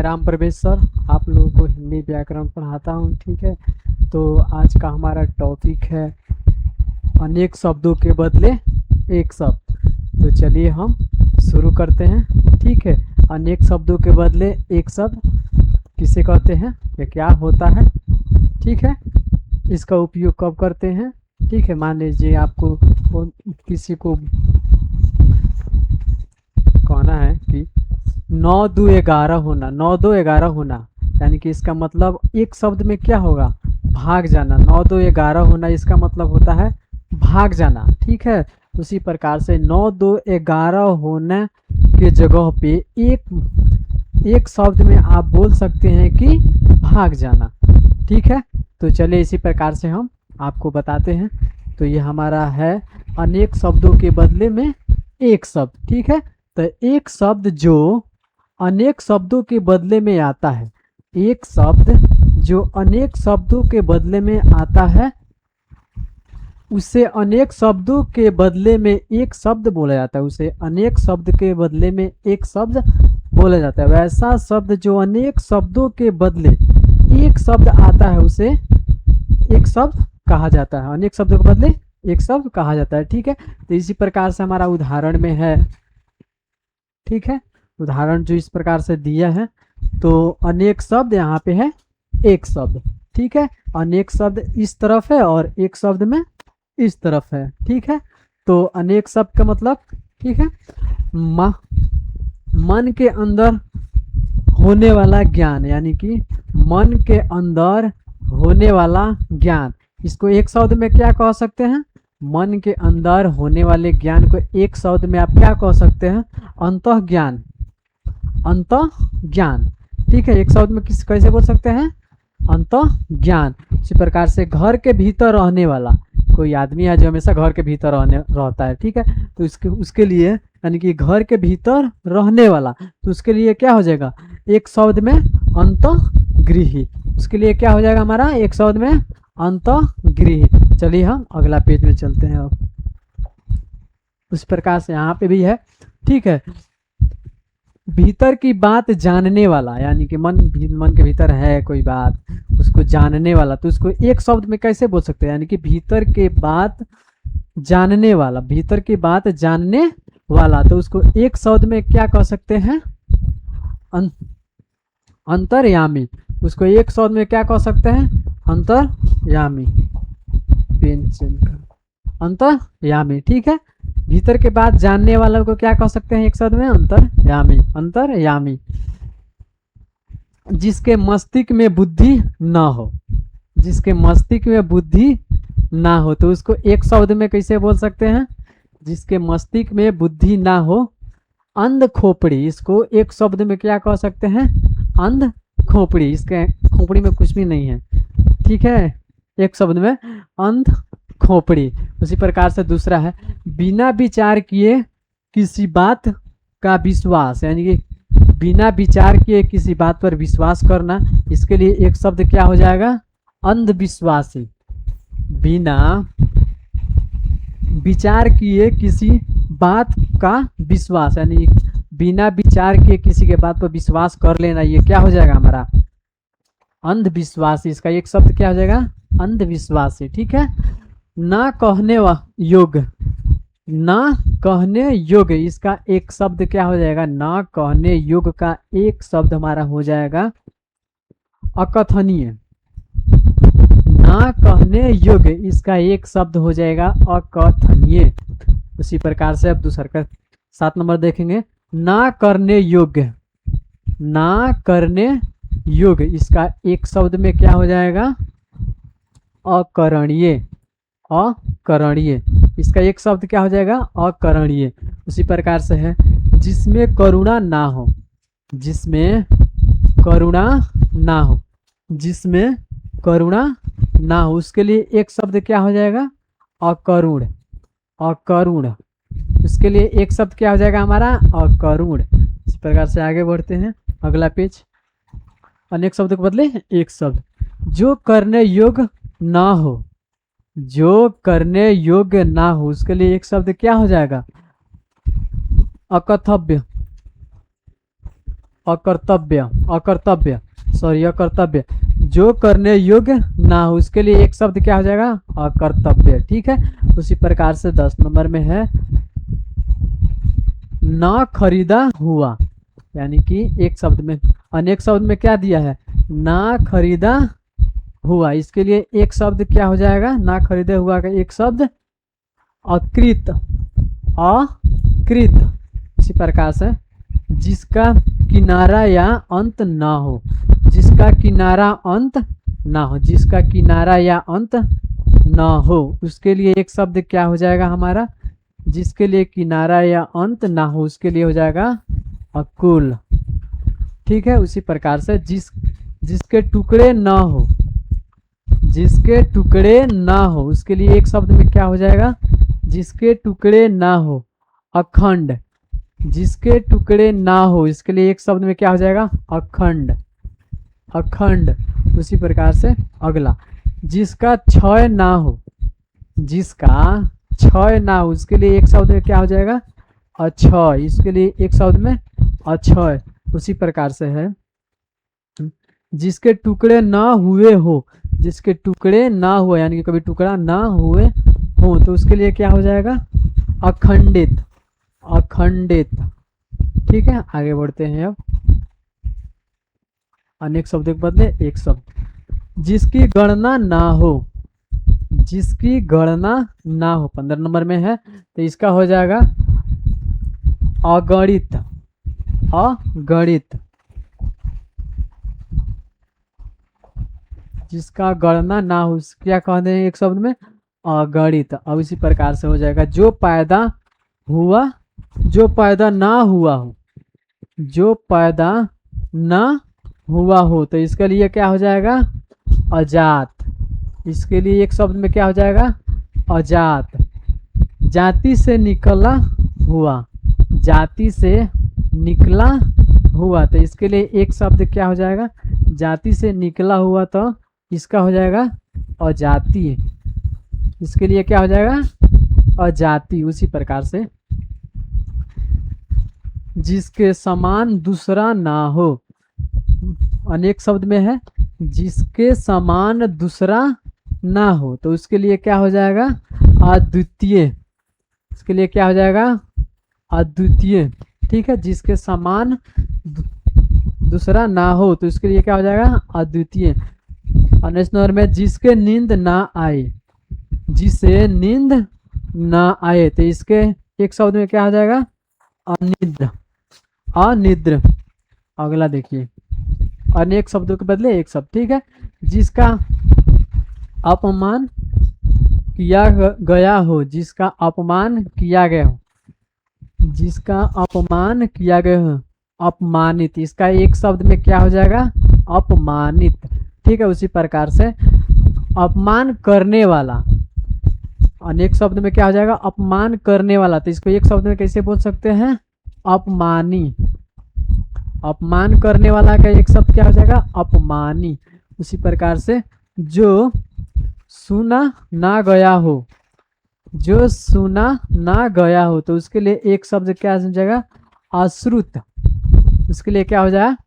राम प्रवेश सर, आप लोगों को हिंदी व्याकरण पढ़ाता हूँ। ठीक है, तो आज का हमारा टॉपिक है अनेक शब्दों के बदले एक शब्द। तो चलिए हम शुरू करते हैं। ठीक है, अनेक शब्दों के बदले एक शब्द किसे कहते हैं या क्या होता है। ठीक है, इसका उपयोग कब करते हैं। ठीक है, मान लीजिए आपको किसी को कहना है कि 9 2 11 होना, 9 2 11 होना, यानी कि इसका मतलब एक शब्द में क्या होगा, भाग जाना। 9 2 11 होना इसका मतलब होता है भाग जाना। ठीक है, उसी प्रकार से 9 2 11 होने के जगह पे एक शब्द में आप बोल सकते हैं कि भाग जाना। ठीक है, तो चलिए इसी प्रकार से हम आपको बताते हैं। तो ये हमारा है अनेक शब्दों के बदले में एक शब्द। ठीक है, तो एक शब्द जो अनेक शब्दों के बदले में आता है, एक शब्द जो अनेक शब्दों के बदले में आता है, उसे अनेक शब्दों के बदले में एक शब्द बोला जाता है। उसे अनेक शब्द के बदले में एक शब्द बोला जाता है। वैसा शब्द जो अनेक शब्दों के बदले एक शब्द आता है, उसे एक शब्द कहा जाता है। अनेक शब्दों के बदले एक शब्द कहा जाता है। ठीक है, तो इसी प्रकार से हमारा उदाहरण में है। ठीक है, उदाहरण जो इस प्रकार से दिया है, तो अनेक शब्द यहाँ पे है एक शब्द। ठीक है, अनेक शब्द इस तरफ है और एक शब्द में इस तरफ है। ठीक है, तो अनेक शब्द का मतलब, ठीक है, मन के अंदर होने वाला ज्ञान, यानी कि मन के अंदर होने वाला ज्ञान, इसको एक शब्द में क्या कह सकते हैं। मन के अंदर होने वाले ज्ञान को एक शब्द में आप क्या कह सकते हैं, अंतः ज्ञान। अंतः ज्ञान, ठीक है, एक शब्द में कैसे बोल सकते हैं, अंतः ज्ञान। इसी प्रकार से घर के भीतर रहने वाला, कोई आदमी है जो हमेशा घर के भीतर रहता है। ठीक है, तो उसके लिए, यानी कि घर के भीतर रहने वाला, तो उसके लिए क्या हो जाएगा, एक शब्द में अंतःगृही। उसके लिए क्या हो जाएगा हमारा, एक शब्द में अंतःगृही। चलिए हम अगला पेज में चलते हैं। अब उस प्रकार से यहाँ पे भी है। ठीक है, भीतर की बात जानने वाला, यानी कि मन के भीतर है कोई बात, उसको जानने वाला, तो उसको एक शब्द में कैसे बोल सकते हैं, यानी कि भीतर के बात जानने वाला, भीतर की बात जानने वाला, तो उसको एक शब्द में क्या कह सकते हैं, अंतर्यामी। उसको एक शब्द में क्या कह सकते हैं, अंतर्यामी। अंतर्यामी, ठीक है, भीतर के बात जानने वाला को क्या कह सकते हैं एक शब्द में, अंतर्यामी। अंतर्यामी, जिसके मस्तिष्क में बुद्धि ना हो, जिसके मस्तिष्क में बुद्धि ना हो, तो उसको एक शब्द में कैसे बोल सकते हैं, जिसके मस्तिष्क में बुद्धि ना हो, अंध खोपड़ी। इसको एक शब्द में क्या कह सकते हैं, अंध खोपड़ी। इसके खोपड़ी में कुछ भी नहीं है। ठीक है, एक शब्द में अंध खोपड़ी। उसी प्रकार से दूसरा है, बिना विचार किए किसी बात का विश्वास, यानी कि बिना विचार किए किसी बात पर विश्वास करना, इसके लिए एक शब्द क्या हो जाएगा, अंधविश्वासी। बिना विचार किए किसी बात का विश्वास, यानी बिना विचार किए किसी के बात पर विश्वास कर लेना, ये क्या हो जाएगा हमारा, अंधविश्वासी। इसका एक शब्द क्या हो जाएगा, अंधविश्वासी। ठीक है, ना कहने योग्य, ना कहने योग्य, इसका एक शब्द क्या हो जाएगा, ना कहने योग्य का एक शब्द हमारा हो जाएगा अकथनीय। ना कहने योग्य, इसका एक शब्द हो जाएगा अकथनीय। उसी प्रकार से अब दूसरा का 7 नंबर देखेंगे, ना करने योग्य। ना करने योग्य, इसका एक शब्द में क्या हो जाएगा, अकरणीय। अकरणीय, इसका एक शब्द क्या हो जाएगा, अकरणीय। उसी प्रकार से है, जिसमें करुणा ना हो, जिसमें करुणा ना हो, जिसमें करुणा ना हो, उसके लिए एक शब्द क्या हो जाएगा, अकरुण। अकरुण, उसके लिए एक शब्द क्या हो जाएगा हमारा, अकरुण। इस प्रकार से आगे बढ़ते हैं, अगला पेज। अनेक शब्द के बदले एक शब्द, जो करने योग्य ना हो, जो करने योग्य ना हो, उसके लिए एक शब्द क्या हो जाएगा, अकथव्य। अकर्तव्य, अकर्तव्य, सॉरी अकर्तव्य, जो करने योग्य ना हो उसके लिए एक शब्द क्या हो जाएगा, अकर्तव्य। ठीक है, उसी प्रकार से 10 नंबर में है ना खरीदा हुआ, यानी कि एक शब्द में, अनेक शब्द में क्या दिया है, ना खरीदा हुआ, इसके लिए एक शब्द क्या हो जाएगा, ना खरीदे हुआ का एक शब्द अकृत, अकृत। इसी प्रकार से जिसका किनारा या अंत ना हो, जिसका किनारा अंत ना हो, जिसका किनारा या अंत ना हो उसके लिए एक शब्द क्या हो जाएगा हमारा, जिसके लिए किनारा या अंत ना हो उसके लिए हो जाएगा अकुल। ठीक है, उसी प्रकार से जिसके टुकड़े ना हो, जिसके टुकड़े ना हो उसके लिए एक शब्द में क्या हो जाएगा, जिसके टुकड़े ना हो अखंड, जिसके टुकड़े ना हो इसके लिए एक शब्द में क्या हो जाएगा, अखंड, अखंड। उसी प्रकार से अगला, जिसका क्षय ना हो, जिसका क्षय ना हो उसके लिए एक शब्द में क्या हो जाएगा, अक्षय, इसके लिए एक शब्द में अक्षय। उसी प्रकार से है जिसके टुकड़े ना हुए हो, जिसके टुकड़े ना हुए यानी कि कभी टुकड़ा ना हुए हो तो उसके लिए क्या हो जाएगा, अखंडित, अखंडित। ठीक है, आगे बढ़ते हैं अब, अनेक शब्द के बदले एक शब्द, जिसकी गणना ना हो, जिसकी गणना ना हो 15 नंबर में है तो इसका हो जाएगा अगणित, अगणित, जिसका गणना ना हो क्या कहते हैं एक शब्द में, अगणित। अब इसी प्रकार से हो जाएगा जो पैदा हुआ, जो पैदा ना हुआ हो, जो पैदा ना हुआ हो तो इसके लिए क्या हो जाएगा, अजात, इसके लिए एक शब्द में क्या हो जाएगा, अजात। जाति से निकला हुआ, जाति से निकला हुआ तो इसके लिए एक शब्द क्या हो जाएगा, जाति से निकला हुआ तो इसका हो जाएगा अजाति, इसके लिए क्या हो जाएगा, अजाति। उसी प्रकार से जिसके समान दूसरा ना हो, अनेक शब्द में है जिसके समान दूसरा ना हो तो उसके लिए क्या हो जाएगा, अद्वितीय, इसके लिए क्या हो जाएगा, अद्वितीय। ठीक है, जिसके समान दूसरा ना हो तो इसके लिए क्या हो जाएगा, अद्वितीय। नेक्स्ट नंबर में जिसके नींद ना आए, जिसे नींद ना आए तो इसके एक शब्द में क्या हो जाएगा, अनिद्र, अनिद्र। अगला देखिए, अनेक शब्दों के बदले एक शब्द। ठीक है, जिसका अपमान किया गया हो, जिसका अपमान किया गया हो, जिसका अपमान किया गया हो, अपमानित, इसका एक शब्द में क्या हो जाएगा, अपमानित। ठीक है, उसी प्रकार से अपमान करने वाला, अनेक शब्द में क्या हो जाएगा, अपमान करने वाला तो इसको एक शब्द में कैसे बोल सकते हैं, अपमानी, अपमान करने वाला का एक शब्द क्या हो जाएगा, अपमानी। उसी प्रकार से जो सुना ना गया हो, जो सुना ना गया हो तो उसके लिए एक शब्द क्या हो जाएगा, अश्रुत, उसके लिए क्या हो जाएगा,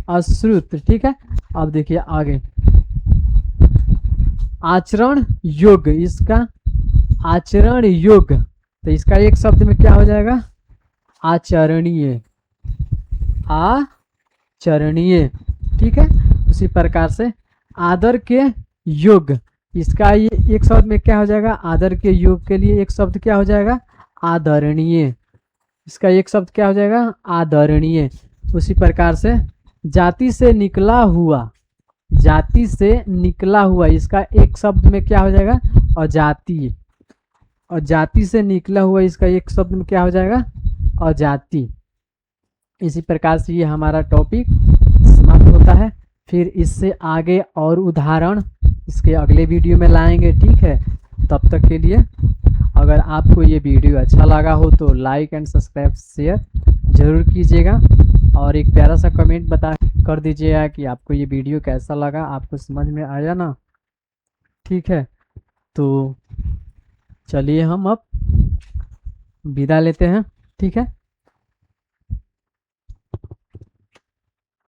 अश्रुत। ठीक है, अब देखिए आगे, आचरण योग्य, इसका आचरण योग्य तो इसका एक शब्द में क्या हो जाएगा, आचरणीय, आचरणीय। ठीक है, उसी प्रकार से आदर के योग्य, इसका ये एक शब्द में क्या हो जाएगा, आदर के योग के लिए एक शब्द क्या हो जाएगा, आदरणीय, इसका एक शब्द क्या हो जाएगा, आदरणीय। उसी प्रकार से जाति से निकला हुआ, जाति से निकला हुआ इसका एक शब्द में क्या हो जाएगा, अजाति, और जाति से निकला हुआ इसका एक शब्द में क्या हो जाएगा, अजाति। इसी प्रकार से ये हमारा टॉपिक समाप्त होता है। फिर इससे आगे और उदाहरण इसके अगले वीडियो में लाएंगे। ठीक है, तब तक के लिए अगर आपको ये वीडियो अच्छा लगा हो तो लाइक एंड सब्सक्राइब शेयर ज़रूर कीजिएगा और एक प्यारा सा कमेंट बता कर दीजिएगा कि आपको ये वीडियो कैसा लगा, आपको समझ में आया ना। ठीक है, तो चलिए हम अब विदा लेते हैं। ठीक है।